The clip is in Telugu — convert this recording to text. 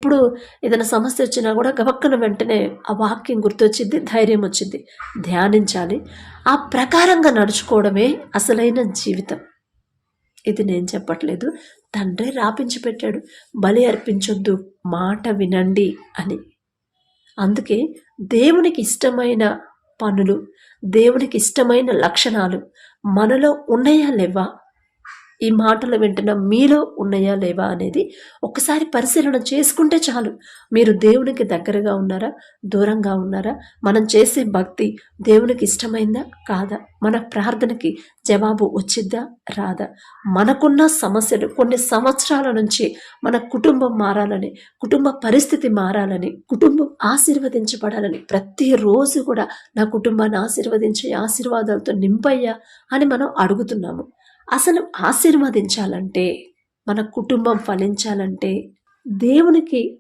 ఎప్పుడు ఏదైనా సమస్య వచ్చినా కూడా గబక్కన వెంటనే ఆ వాక్యం గుర్తొచ్చిద్ది, ధైర్యం వచ్చింది. ధ్యానించాలి. ఆ ప్రకారంగా నడుచుకోవడమే అసలైన జీవితం. ఇది నేను చెప్పట్లేదు. తండ్రే రాపించి పెట్టాడు. బలి అర్పించొద్దు, మాట వినండి అని. అందుకే దేవునికి ఇష్టమైన పనులు, దేవునికి ఇష్టమైన లక్షణాలు మనలో ఉన్నాయా లేవా? ఈ మాటలు వింటున్న మీలో ఉన్నాయా లేవా అనేది ఒకసారి పరిశీలన చేసుకుంటే చాలు. మీరు దేవునికి దగ్గరగా ఉన్నారా, దూరంగా ఉన్నారా? మనం చేసే భక్తి దేవునికి ఇష్టమైందా కాదా? మన ప్రార్థనకి జవాబు వచ్చిద్దా రాదా? మనకున్న సమస్యలు కొన్ని సంవత్సరాల నుంచి మన కుటుంబం మారాలని, కుటుంబ పరిస్థితి మారాలని, కుటుంబం ఆశీర్వదించబడాలని ప్రతిరోజు కూడా నా కుటుంబాన్ని ఆశీర్వదించి ఆశీర్వాదాలతో నింపయ్యా అని మనం అడుగుతున్నాము. అసలు ఆశీర్వదించాలంటే, మన కుటుంబం ఫలించాలంటే, దేవునికి